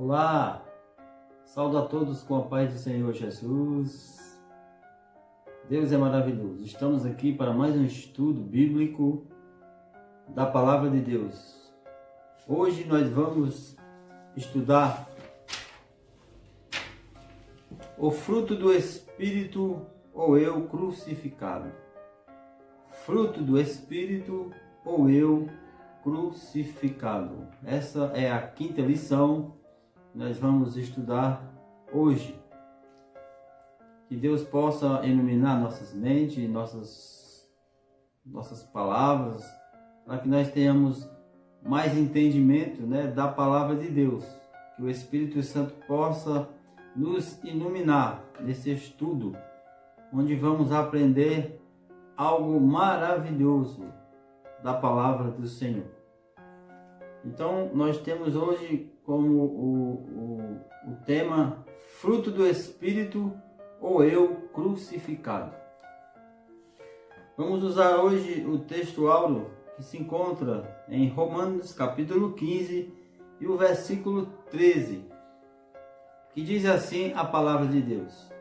Olá, saúdo a todos com a paz do Senhor Jesus. Deus é maravilhoso. Estamos aqui para mais um estudo bíblico da Palavra de Deus. Hoje nós vamos estudar o fruto do Espírito ou eu crucificado. Fruto do Espírito ou eu crucificado. Essa é a quinta lição que nós vamos estudar hoje. Que Deus possa iluminar nossas mentes, nossas palavras, para que nós tenhamos mais entendimento, da palavra de Deus. Que o Espírito Santo possa nos iluminar nesse estudo, onde vamos aprender algo maravilhoso da palavra do Senhor. Então, nós temos hoje como o tema fruto do Espírito ou eu crucificado. Vamos usar hoje o texto áureo que se encontra em Romanos capítulo 15 e o versículo 13, que diz assim a palavra de Deus: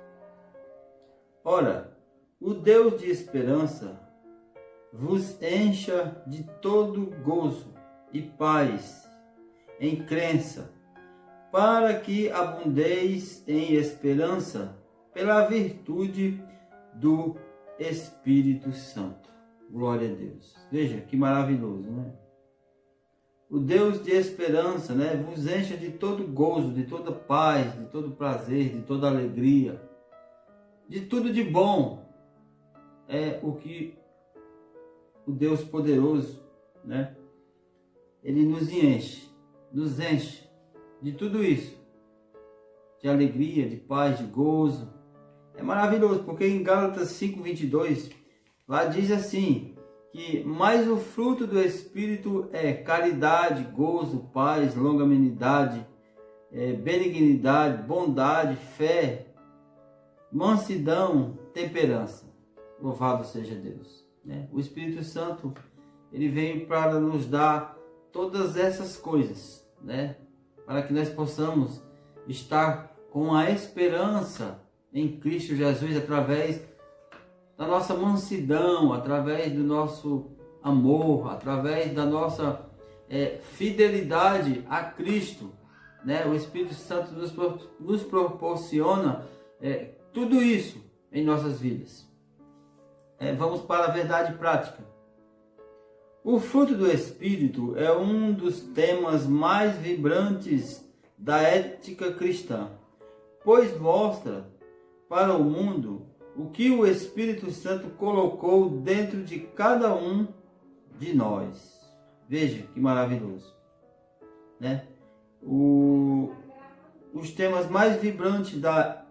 Ora, o Deus de esperança vos encha de todo gozo e paz em crença, para que abundeis em esperança pela virtude do Espírito Santo. Glória a Deus. Veja que maravilhoso, O Deus de esperança, vos encha de todo gozo, de toda paz, de todo prazer, de toda alegria, de tudo de bom. É o que o Deus poderoso, Ele nos enche de tudo isso, de alegria, de paz, de gozo. É maravilhoso, porque em Gálatas 5:22, lá diz assim, que mais o fruto do Espírito é caridade, gozo, paz, longanimidade, benignidade, bondade, fé, mansidão, temperança. Louvado seja Deus. O Espírito Santo, ele veio para nos dar todas essas coisas, para que nós possamos estar com a esperança em Cristo Jesus, através da nossa mansidão, através do nosso amor, através da nossa fidelidade a Cristo. O Espírito Santo nos proporciona tudo isso em nossas vidas. Vamos para a verdade prática. O fruto do Espírito é um dos temas mais vibrantes da ética cristã, pois mostra para o mundo o que o Espírito Santo colocou dentro de cada um de nós. Veja que maravilhoso, Os temas mais vibrantes da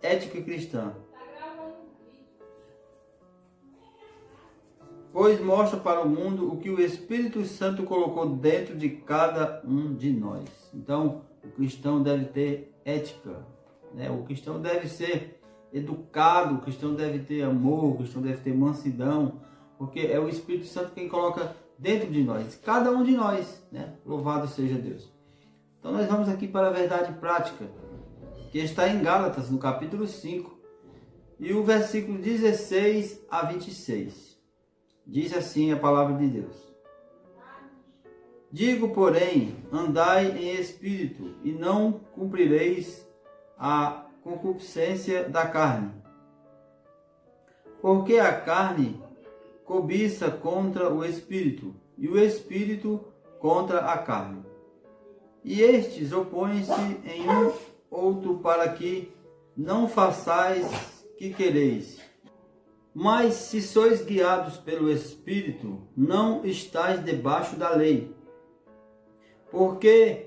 ética cristã. Pois mostra para o mundo o que o Espírito Santo colocou dentro de cada um de nós. Então, o cristão deve ter ética, O cristão deve ser educado, o cristão deve ter amor, o cristão deve ter mansidão, porque é o Espírito Santo quem coloca dentro de nós, cada um de nós, Louvado seja Deus. Então, nós vamos aqui para a verdade prática, que está em Gálatas, no capítulo 5, e o versículo 16 a 26. Diz assim a palavra de Deus: Digo, porém, andai em espírito, e não cumprireis a concupiscência da carne. Porque a carne cobiça contra o espírito, e o espírito contra a carne. E estes opõem-se em um outro, para que não façais que quereis. Mas se sois guiados pelo Espírito, não estáis debaixo da lei. Porque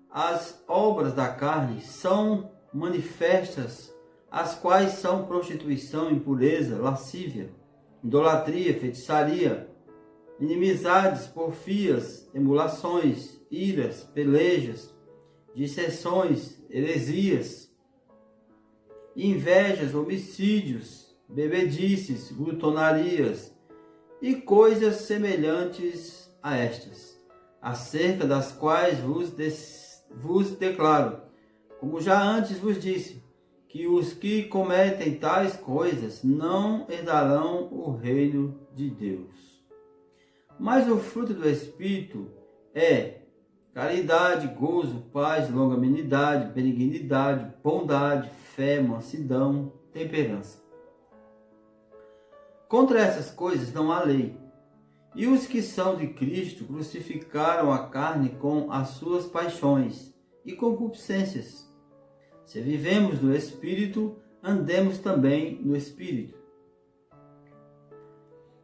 as obras da carne são manifestas, as quais são prostituição, impureza, lascívia, idolatria, feitiçaria, inimizades, porfias, emulações, iras, pelejas, dissensões, heresias, invejas, homicídios, bebedices, glutonarias e coisas semelhantes a estas, acerca das quais vos vos declaro, como já antes vos disse, que os que cometem tais coisas não herdarão o reino de Deus. Mas o fruto do Espírito é caridade, gozo, paz, longanimidade, benignidade, bondade, fé, mansidão, temperança. Contra essas coisas não há lei. E os que são de Cristo crucificaram a carne com as suas paixões e concupiscências. Se vivemos no Espírito, andemos também no Espírito.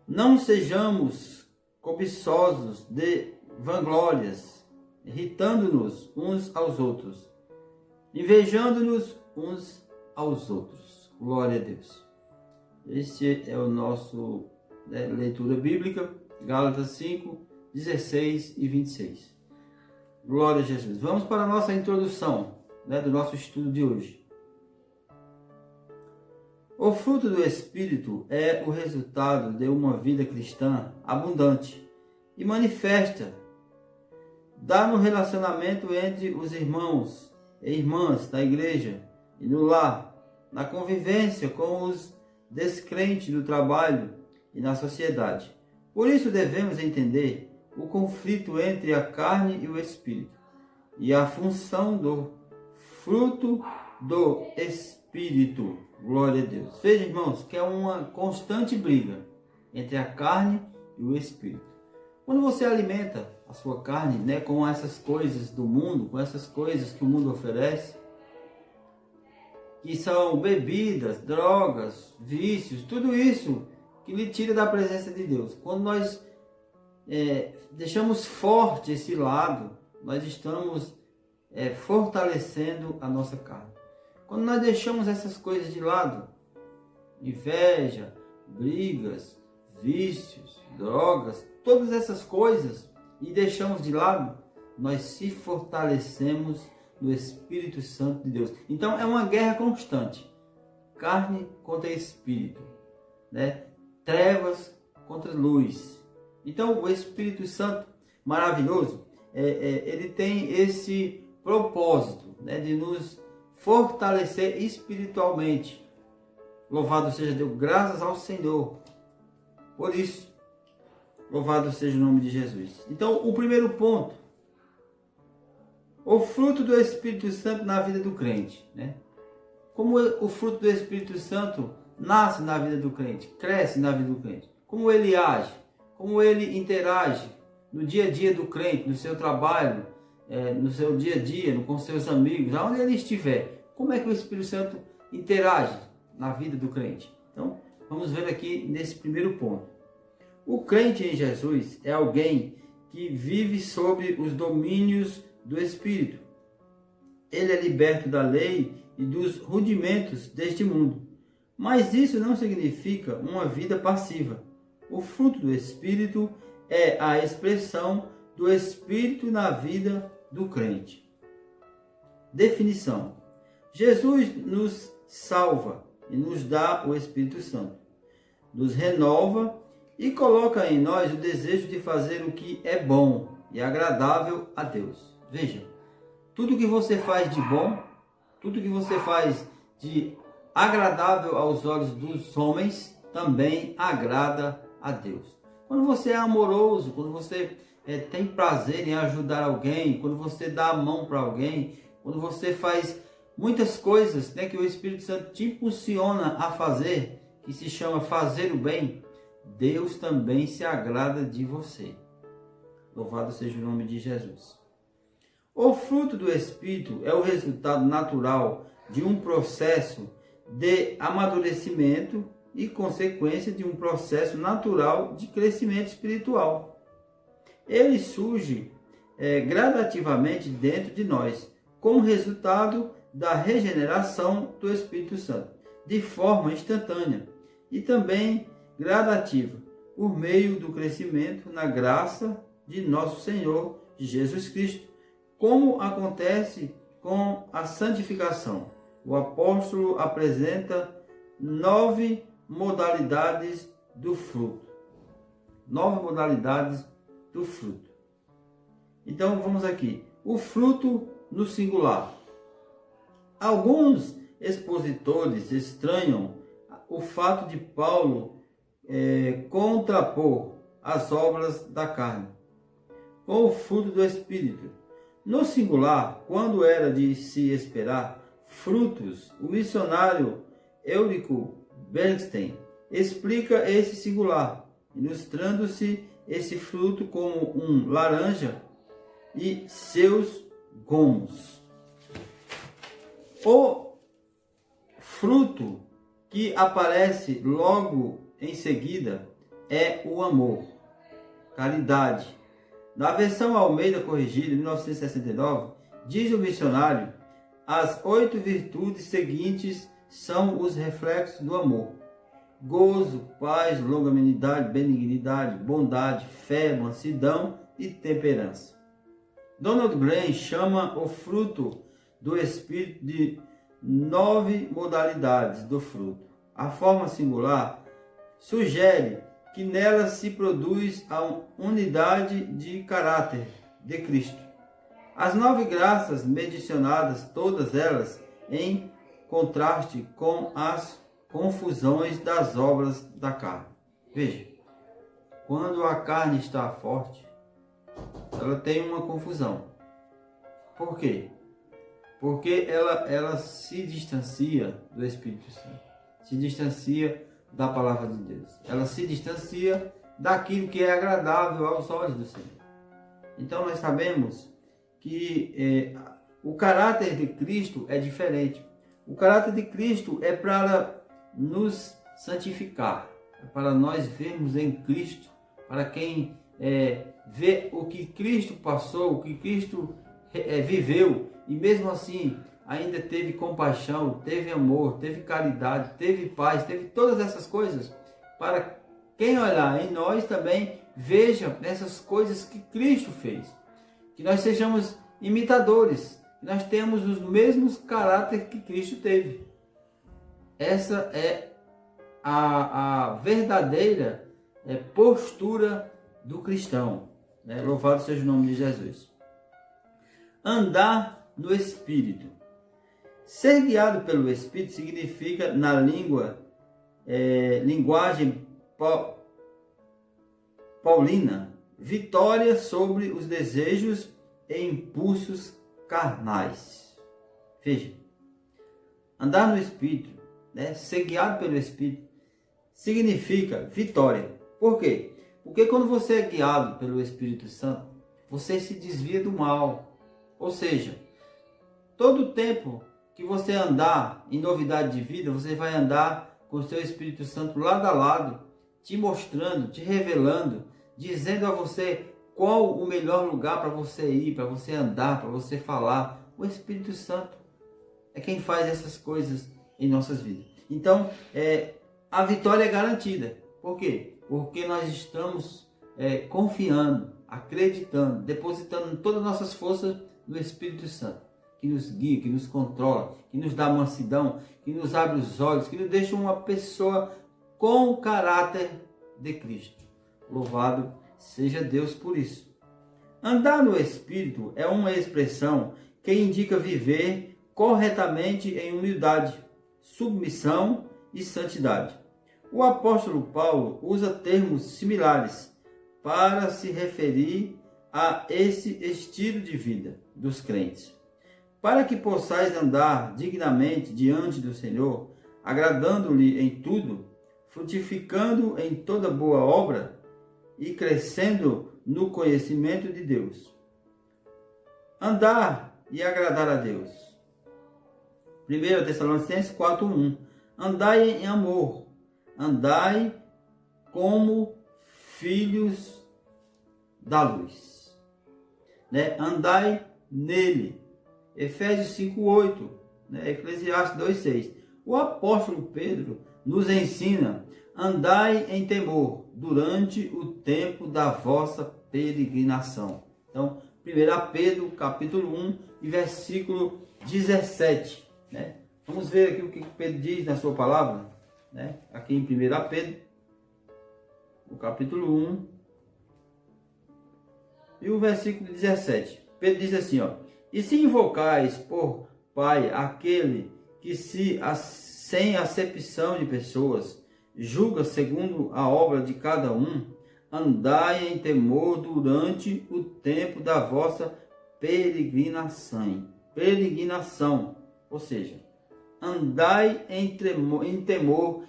Não sejamos cobiçosos de vanglórias, irritando-nos uns aos outros, invejando-nos uns aos outros. Glória a Deus. Este é o nosso leitura bíblica, Gálatas 5, 16 e 26. Glória a Jesus. Vamos para a nossa introdução do nosso estudo de hoje. O fruto do Espírito é o resultado de uma vida cristã abundante e manifesta. Dá no relacionamento entre os irmãos e irmãs da igreja e no lar, na convivência com os descrentes do trabalho e na sociedade. Por isso devemos entender o conflito entre a carne e o Espírito e a função do fruto do Espírito. Glória a Deus. Veja, irmãos, que é uma constante briga entre a carne e o Espírito. Quando você alimenta a sua carne, com essas coisas do mundo, com essas coisas que o mundo oferece, que são bebidas, drogas, vícios, tudo isso que lhe tira da presença de Deus. Quando nós deixamos forte esse lado, nós estamos fortalecendo a nossa carne. Quando nós deixamos essas coisas de lado, inveja, brigas, vícios, drogas, todas essas coisas, e deixamos de lado, nós se fortalecemos no Espírito Santo de Deus. Então é uma guerra constante, carne contra espírito, trevas contra luz. Então o Espírito Santo, maravilhoso, ele tem esse propósito de nos fortalecer espiritualmente. Louvado seja Deus, graças ao Senhor. Por isso, louvado seja o nome de Jesus. Então, o primeiro ponto, o fruto do Espírito Santo na vida do crente. Como o fruto do Espírito Santo nasce na vida do crente, cresce na vida do crente. Como ele age, como ele interage no dia a dia do crente, no seu trabalho, no seu dia a dia, com seus amigos, aonde ele estiver. Como é que o Espírito Santo interage na vida do crente? Então, vamos ver aqui nesse primeiro ponto. O crente em Jesus é alguém que vive sob os domínios do Espírito. Ele é liberto da lei e dos rudimentos deste mundo. Mas isso não significa uma vida passiva. O fruto do Espírito é a expressão do Espírito na vida do crente. Definição: Jesus nos salva e nos dá o Espírito Santo. Nos renova e coloca em nós o desejo de fazer o que é bom e agradável a Deus. Veja, tudo que você faz de bom, tudo que você faz de agradável aos olhos dos homens, também agrada a Deus. Quando você é amoroso, quando você tem prazer em ajudar alguém, quando você dá a mão para alguém, quando você faz muitas coisas que o Espírito Santo te impulsiona a fazer, que se chama fazer o bem, Deus também se agrada de você. Louvado seja o nome de Jesus. O fruto do Espírito é o resultado natural de um processo de amadurecimento e consequência de um processo natural de crescimento espiritual. Ele surge gradativamente dentro de nós, como resultado da regeneração do Espírito Santo, de forma instantânea e também gradativa, por meio do crescimento na graça de nosso Senhor Jesus Cristo, como acontece com a santificação. O apóstolo apresenta 9 modalidades do fruto. 9 modalidades do fruto. Então vamos aqui. O fruto no singular. Alguns expositores estranham o fato de Paulo contrapor as obras da carne com o fruto do Espírito. No singular, quando era de se esperar frutos, o missionário Eurico Bernstein explica esse singular, ilustrando-se esse fruto como um laranja e seus gomos. O fruto que aparece logo em seguida é o amor, caridade. Na versão Almeida Corrigida, de 1969, diz o missionário, as 8 virtudes seguintes são os reflexos do amor: gozo, paz, longanimidade, benignidade, bondade, fé, mansidão e temperança. Donald Green chama o fruto do Espírito de 9 modalidades do fruto. A forma singular sugere que nela se produz a unidade de caráter de Cristo. As 9 graças mencionadas, todas elas em contraste com as confusões das obras da carne. Veja, quando a carne está forte, ela tem uma confusão. Por quê? Porque ela se distancia do Espírito Santo, se distancia da palavra de Deus, ela se distancia daquilo que é agradável aos olhos do Senhor. Então nós sabemos que o caráter de Cristo é diferente. O caráter de Cristo é para nos santificar, é para nós vermos em Cristo, para quem vê o que Cristo passou, o que Cristo viveu, e mesmo assim ainda teve compaixão, teve amor, teve caridade, teve paz, teve todas essas coisas, para quem olhar em nós também veja essas coisas que Cristo fez, que nós sejamos imitadores, que nós temos os mesmos caráter que Cristo teve. Essa é a verdadeira postura do cristão, né? Louvado seja o nome de Jesus. Andar no Espírito. Ser guiado pelo Espírito significa, na linguagem paulina, vitória sobre os desejos e impulsos carnais. Veja, andar no Espírito, ser guiado pelo Espírito, significa vitória. Por quê? Porque quando você é guiado pelo Espírito Santo, você se desvia do mal. Ou seja, todo o tempo que você andar em novidade de vida, você vai andar com o seu Espírito Santo lado a lado, te mostrando, te revelando, dizendo a você qual o melhor lugar para você ir, para você andar, para você falar. O Espírito Santo é quem faz essas coisas em nossas vidas. Então, a vitória é garantida. Por quê? Porque nós estamos confiando, acreditando, depositando todas as nossas forças no Espírito Santo, que nos guia, que nos controla, que nos dá mansidão, que nos abre os olhos, que nos deixa uma pessoa com o caráter de Cristo. Louvado seja Deus por isso. Andar no Espírito é uma expressão que indica viver corretamente em humildade, submissão e santidade. O apóstolo Paulo usa termos similares para se referir a esse estilo de vida dos crentes. Para que possais andar dignamente diante do Senhor, agradando-lhe em tudo, frutificando em toda boa obra e crescendo no conhecimento de Deus. Andar e agradar a Deus. 1 Tessalonicenses 4:1. Andai em amor, andai como filhos da luz. Andai nele. Efésios 5:8, Eclesiastes 2:6. O apóstolo Pedro nos ensina: andai em temor durante o tempo da vossa peregrinação. Então, 1 Pedro, capítulo 1, e versículo 17. Vamos ver aqui o que Pedro diz na sua palavra. Aqui em 1 Pedro, o capítulo 1, e o versículo 17. Pedro diz assim, E se invocais por Pai aquele que sem acepção de pessoas, julga segundo a obra de cada um, andai em temor durante o tempo da vossa peregrinação. Ou seja, andai em temor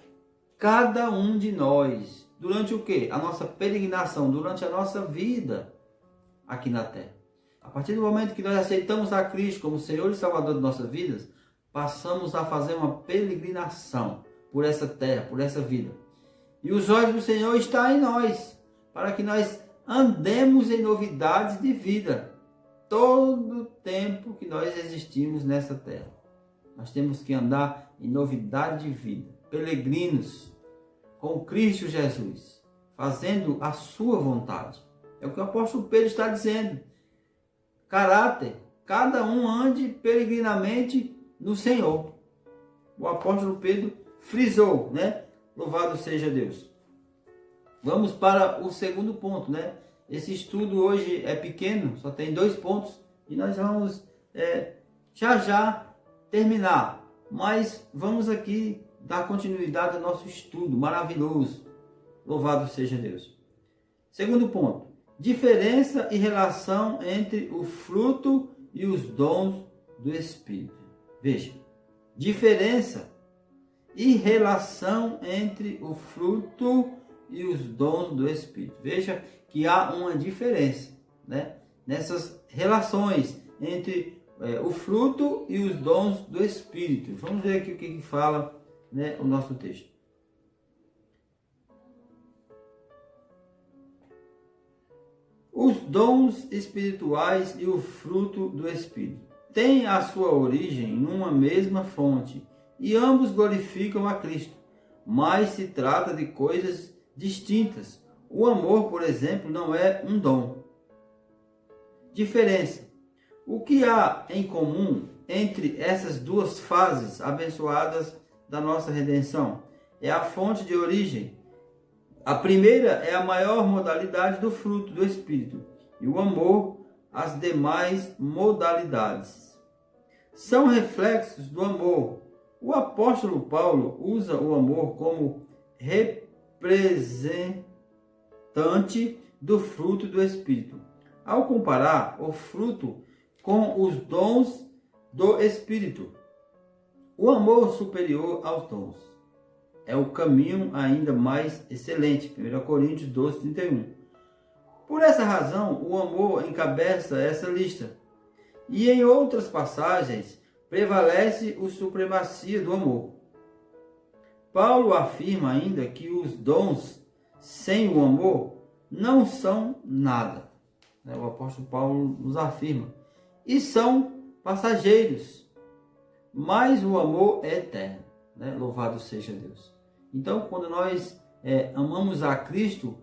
cada um de nós. Durante o quê? A nossa peregrinação, durante a nossa vida aqui na terra. A partir do momento que nós aceitamos a Cristo como Senhor e Salvador de nossas vidas, passamos a fazer uma peregrinação por essa terra, por essa vida. E os olhos do Senhor estão em nós, para que nós andemos em novidades de vida, todo o tempo que nós existimos nessa terra. Nós temos que andar em novidade de vida, peregrinos, com Cristo Jesus, fazendo a sua vontade. É o que o apóstolo Pedro está dizendo. Caráter, cada um ande peregrinamente no Senhor. O apóstolo Pedro frisou, né? Louvado seja Deus. Vamos para o segundo ponto, né? Esse estudo hoje é pequeno, só tem 2 pontos e nós vamos já terminar. Mas vamos aqui dar continuidade ao nosso estudo maravilhoso. Louvado seja Deus. Segundo ponto, diferença e relação entre o fruto e os dons do Espírito. Veja, diferença e relação entre o fruto e os dons do Espírito. Veja que há uma diferença, né, nessas relações entre o fruto e os dons do Espírito. Vamos ver aqui o que fala, né, o nosso texto. Os dons espirituais e o fruto do Espírito têm a sua origem numa mesma fonte e ambos glorificam a Cristo, mas se trata de coisas distintas. O amor, por exemplo, não é um dom. Diferença. O que há em comum entre essas duas fases abençoadas da nossa redenção? É a fonte de origem. A primeira é a maior modalidade do fruto do Espírito, e o amor, as demais modalidades. São reflexos do amor. O apóstolo Paulo usa o amor como representante do fruto do Espírito, ao comparar o fruto com os dons do Espírito. O amor superior aos dons é o caminho ainda mais excelente. 1 Coríntios 12, 31. Por essa razão, o amor encabeça essa lista. E em outras passagens, prevalece a supremacia do amor. Paulo afirma ainda que os dons sem o amor não são nada. O apóstolo Paulo nos afirma. E são passageiros. Mas o amor é eterno. Louvado seja Deus. Então, quando nós amamos a Cristo,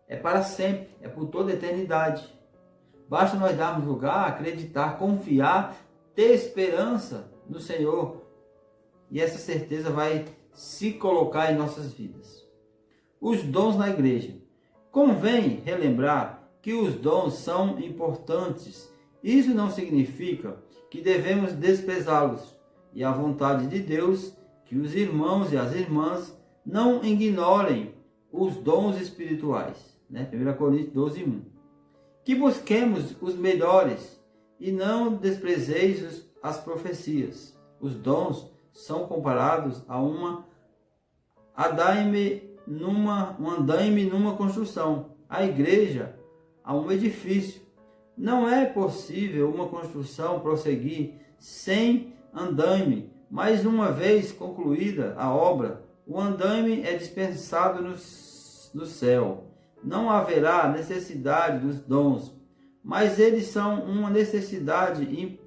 é para sempre, é por toda a eternidade. Basta nós darmos lugar, acreditar, confiar, ter esperança no Senhor. E essa certeza vai se colocar em nossas vidas. Os dons na igreja. Convém relembrar que os dons são importantes. Isso não significa que devemos desprezá-los. E a vontade de Deus que os irmãos e as irmãs não ignorem os dons espirituais. 1 Coríntios 12, 1. Que busquemos os melhores e não desprezeis as profecias. Os dons são comparados a um andaime numa construção. A igreja a um edifício. Não é possível uma construção prosseguir sem andaime, mas uma vez concluída a obra, o andaime é dispensado no céu. Não haverá necessidade dos dons, mas eles são uma necessidade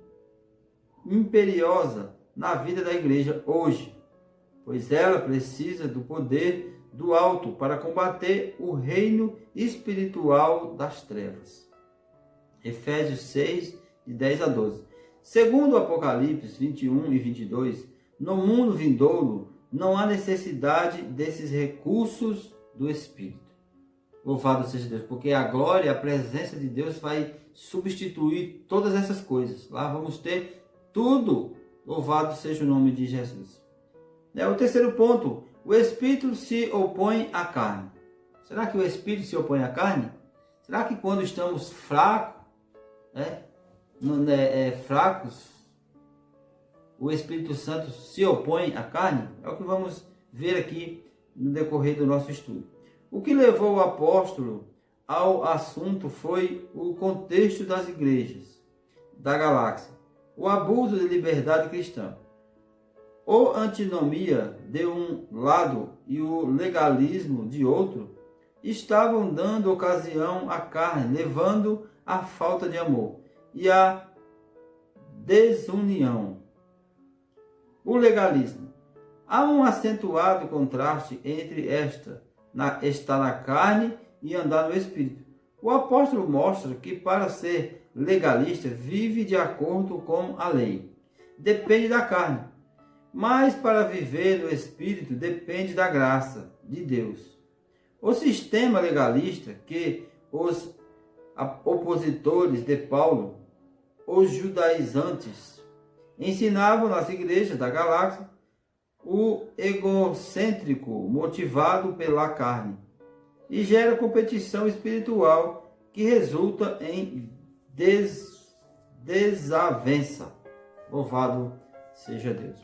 imperiosa na vida da igreja hoje, pois ela precisa do poder do alto para combater o reino espiritual das trevas. Efésios 6, de 10 a 12. Segundo o Apocalipse 21 e 22, no mundo vindouro não há necessidade desses recursos do Espírito. Louvado seja Deus, porque a glória, a presença de Deus vai substituir todas essas coisas. Lá vamos ter tudo. Louvado seja o nome de Jesus. O terceiro ponto, o Espírito se opõe à carne. Será que o Espírito se opõe à carne? Será que quando estamos fracos, fracos, o Espírito Santo se opõe à carne? É o que vamos ver aqui no decorrer do nosso estudo. O que levou o apóstolo ao assunto foi o contexto das igrejas da galáxia, o abuso de liberdade cristã, ou antinomia de um lado e o legalismo de outro, estavam dando ocasião à carne, levando à falta de amor e à desunião. O legalismo. Há um acentuado contraste entre estar na carne e andar no Espírito. O apóstolo mostra que para ser legalista vive de acordo com a lei. Depende da carne. Mas para viver no Espírito depende da graça de Deus. O sistema legalista que os opositores de Paulo, os judaizantes, ensinavam nas igrejas da galáxia, o egocêntrico motivado pela carne, e gera competição espiritual que resulta em desavença. Louvado seja Deus.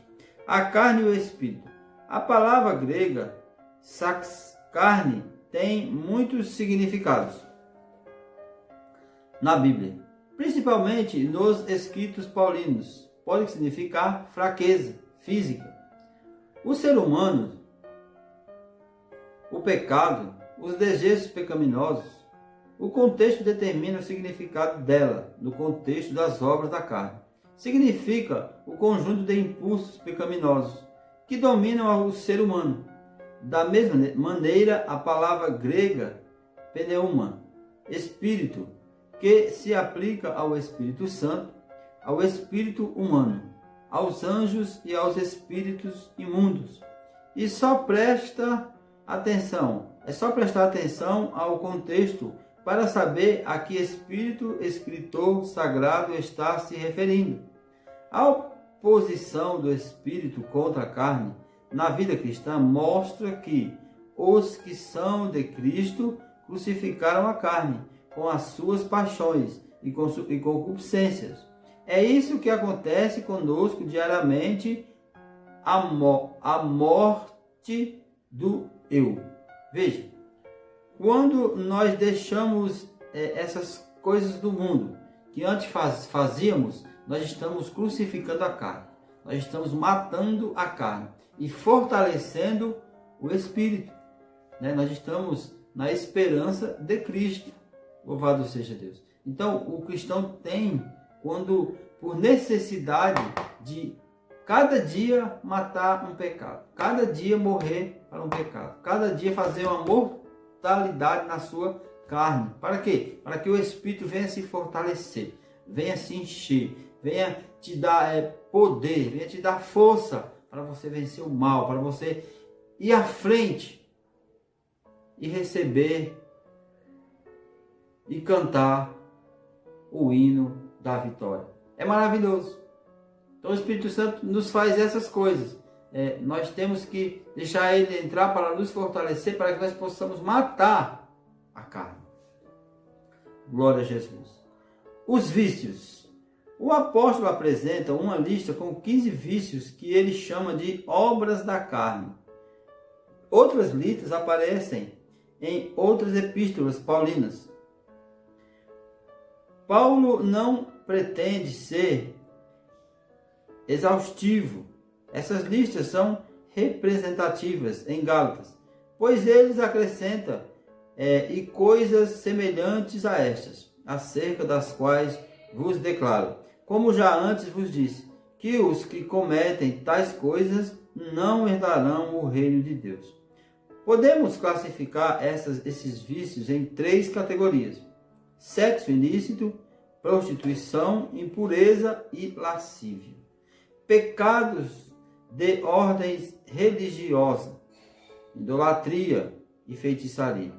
A carne e o espírito. A palavra grega carne tem muitos significados na Bíblia, principalmente nos escritos paulinos. Pode significar fraqueza física. O ser humano, o pecado, os desejos pecaminosos, o contexto determina o significado dela, no contexto das obras da carne. Significa o conjunto de impulsos pecaminosos que dominam o ser humano. Da mesma maneira, a palavra grega pneuma, espírito, que se aplica ao Espírito Santo, ao espírito humano, aos anjos e aos espíritos imundos. E só prestar atenção ao contexto para saber a que espírito escritor sagrado está se referindo. A oposição do espírito contra a carne na vida cristã mostra que os que são de Cristo crucificaram a carne com as suas paixões e concupiscências. É isso que acontece conosco diariamente, a morte do eu. Veja, quando nós deixamos essas coisas do mundo que antes fazíamos, nós estamos crucificando a carne. Nós estamos matando a carne e fortalecendo o espírito. Nós estamos na esperança de Cristo. Louvado seja Deus. Então, o cristão tem, quando por necessidade de cada dia matar um pecado, cada dia morrer para um pecado, cada dia fazer uma mortalidade na sua carne. Para quê? Para que o Espírito venha se fortalecer, venha se encher, venha te dar poder, venha te dar força para você vencer o mal, para você ir à frente e receber e cantar o hino da vitória. É maravilhoso. Então o Espírito Santo nos faz essas coisas. Nós temos que deixar ele entrar para nos fortalecer, para que nós possamos matar a carne. Glória a Jesus. Os vícios. O apóstolo apresenta uma lista com 15 vícios que ele chama de obras da carne. Outras listas aparecem em outras epístolas paulinas. Paulo não pretende ser exaustivo. Essas listas são representativas em Gálatas, pois eles acrescentam e coisas semelhantes a estas, acerca das quais vos declaro, como já antes vos disse, que os que cometem tais coisas não herdarão o reino de Deus. Podemos classificar esses vícios em 3 categorias: sexo ilícito, prostituição, impureza e lascívia. Pecados de ordem religiosa, idolatria e feitiçaria.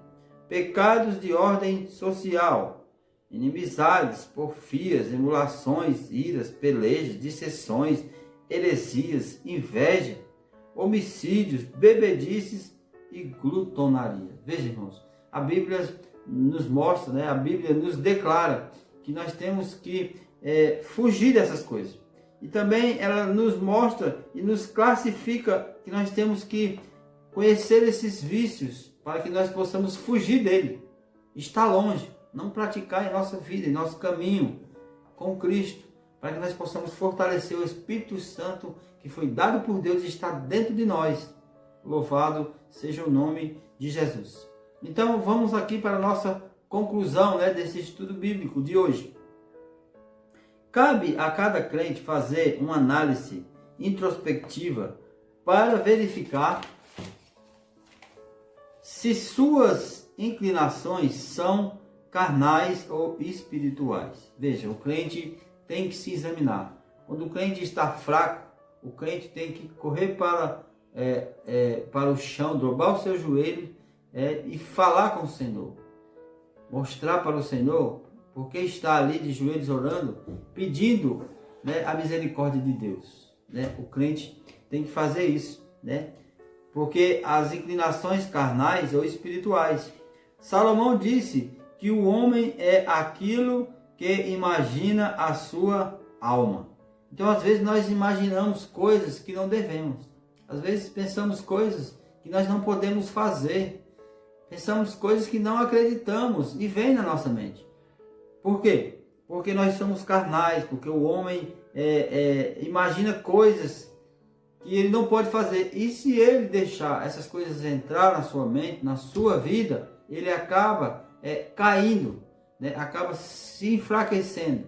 pecados de ordem social, inimizades, porfias, emulações, iras, pelejas, dissensões, heresias, inveja, homicídios, bebedices e glutonaria. Veja, irmãos, a Bíblia nos mostra, né? A Bíblia nos declara que nós temos que fugir dessas coisas. E também ela nos mostra e nos classifica que nós temos que conhecer esses vícios para que nós possamos fugir dele, estar longe, não praticar em nossa vida, em nosso caminho com Cristo, para que nós possamos fortalecer o Espírito Santo que foi dado por Deus e está dentro de nós. Louvado seja o nome de Jesus. Então vamos aqui para a nossa conclusão, né, desse estudo bíblico de hoje. Cabe a cada crente fazer uma análise introspectiva para verificar se suas inclinações são carnais ou espirituais. Veja, o crente tem que se examinar. Quando o crente está fraco, o crente tem que correr para o chão, dobrar o seu joelho e falar com o Senhor. Mostrar para o Senhor porque está ali de joelhos orando, pedindo, né, a misericórdia de Deus. Né? O crente tem que fazer isso, né? Porque as inclinações carnais ou espirituais. Salomão disse que o homem é aquilo que imagina a sua alma. Então, às vezes, nós imaginamos coisas que não devemos. Às vezes, pensamos coisas que nós não podemos fazer. Pensamos coisas que não acreditamos e vem na nossa mente. Por quê? Porque nós somos carnais, porque o homem imagina coisas que ele não pode fazer. E se ele deixar essas coisas entrar na sua mente, na sua vida, ele acaba caindo, né? Acaba se enfraquecendo.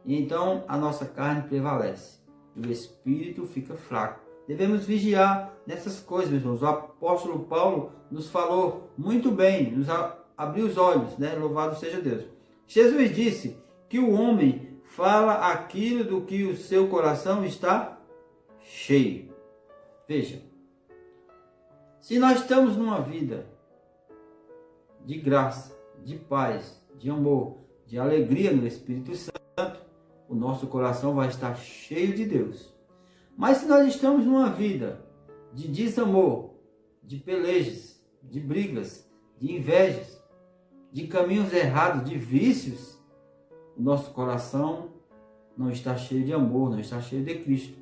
E então a nossa carne prevalece. E o espírito fica fraco. Devemos vigiar nessas coisas, meus irmãos. O apóstolo Paulo nos falou muito bem, nos abriu os olhos, né? Louvado seja Deus. Jesus disse que o homem fala aquilo do que o seu coração está cheio. Veja, se nós estamos numa vida de graça, de paz, de amor, de alegria no Espírito Santo, o nosso coração vai estar cheio de Deus. Mas se nós estamos numa vida de desamor, de pelejas, de brigas, de invejas, de caminhos errados, de vícios, o nosso coração não está cheio de amor, não está cheio de Cristo.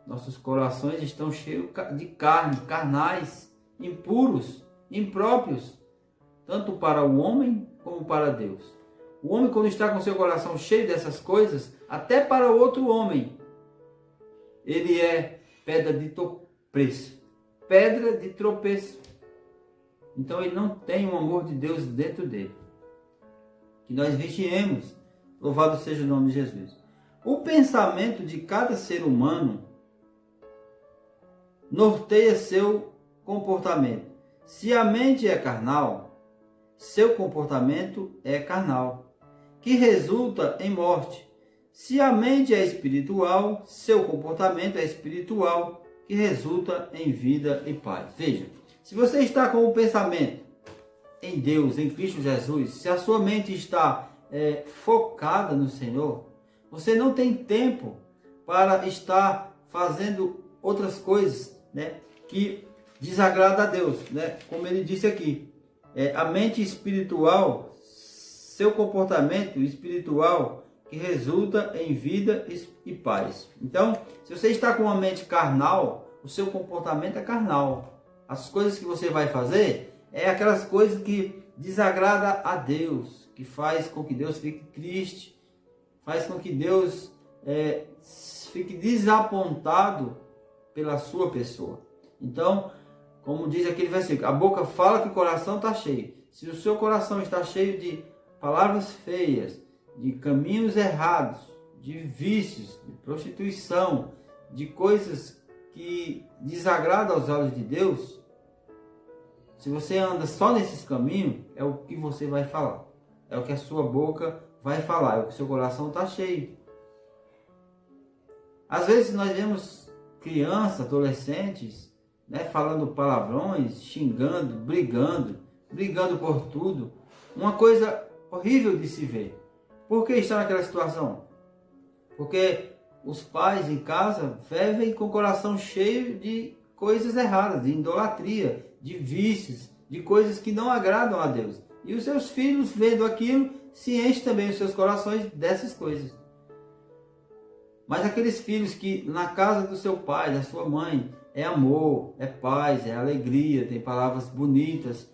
Nossos corações estão cheios de carne, carnais, impuros, impróprios, tanto para o homem como para Deus. O homem, quando está com seu coração cheio dessas coisas, até para o outro homem, ele é pedra de tropeço. Pedra de tropeço. Então ele não tem o amor de Deus dentro dele. Que nós vigiemos. Louvado seja o nome de Jesus. O pensamento de cada ser humano norteia seu comportamento. Se a mente é carnal, seu comportamento é carnal, que resulta em morte. Se a mente é espiritual, seu comportamento é espiritual, que resulta em vida e paz. Veja, se você está com o pensamento em Deus, em Cristo Jesus, se a sua mente está focada no Senhor, você não tem tempo para estar fazendo outras coisas, né, que desagrada a Deus, né? Como ele disse aqui, a mente espiritual, seu comportamento espiritual que resulta em vida e paz. Então, se você está com uma mente carnal, o seu comportamento é carnal. As coisas que você vai fazer aquelas coisas que desagrada a Deus, que faz com que Deus fique triste, faz com que Deus fique desapontado pela sua pessoa. Então, como diz aquele versículo, a boca fala que o coração está cheio. Se o seu coração está cheio de palavras feias, de caminhos errados, de vícios, de prostituição, de coisas que desagradam aos olhos de Deus, se você anda só nesses caminhos, é o que você vai falar. É o que a sua boca vai falar, é o que o seu coração está cheio. Às vezes nós vemos crianças, adolescentes, né, falando palavrões, xingando, brigando, brigando por tudo, uma coisa horrível de se ver. Por que está naquela situação? Porque os pais em casa vivem com o coração cheio de coisas erradas, de idolatria, de vícios, de coisas que não agradam a Deus. E os seus filhos, vendo aquilo, se enchem também os seus corações dessas coisas. Mas aqueles filhos que na casa do seu pai, da sua mãe, é amor, é paz, é alegria, tem palavras bonitas,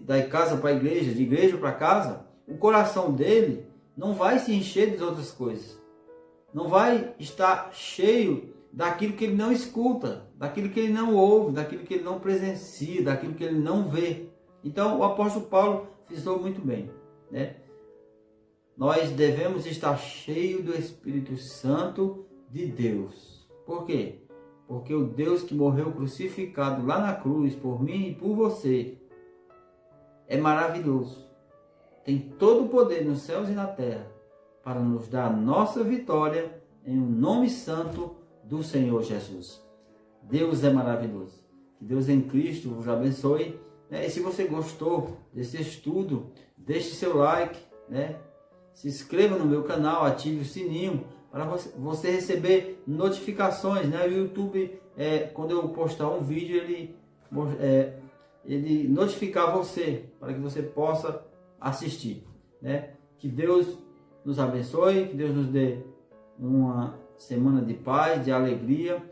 da casa para a igreja, de igreja para casa, o coração dele não vai se encher das outras coisas. Não vai estar cheio daquilo que ele não escuta, daquilo que ele não ouve, daquilo que ele não presencia, daquilo que ele não vê. Então o apóstolo Paulo frisou muito bem, né? Nós devemos estar cheios do Espírito Santo de Deus. Por quê? Porque o Deus que morreu crucificado lá na cruz por mim e por você é maravilhoso. Tem todo o poder nos céus e na terra para nos dar a nossa vitória em um nome santo do Senhor Jesus. Deus é maravilhoso. Que Deus em Cristo vos abençoe. E se você gostou desse estudo, deixe seu like, né? Se inscreva no meu canal, ative o sininho para você receber notificações, né? O YouTube, quando eu postar um vídeo, ele notificar você, para que você possa assistir, né? Que Deus nos abençoe, que Deus nos dê uma semana de paz, de alegria,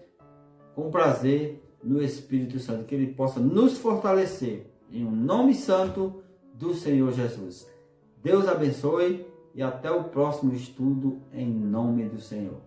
com prazer no Espírito Santo, que Ele possa nos fortalecer em um nome santo do Senhor Jesus. Deus abençoe e até o próximo estudo em nome do Senhor.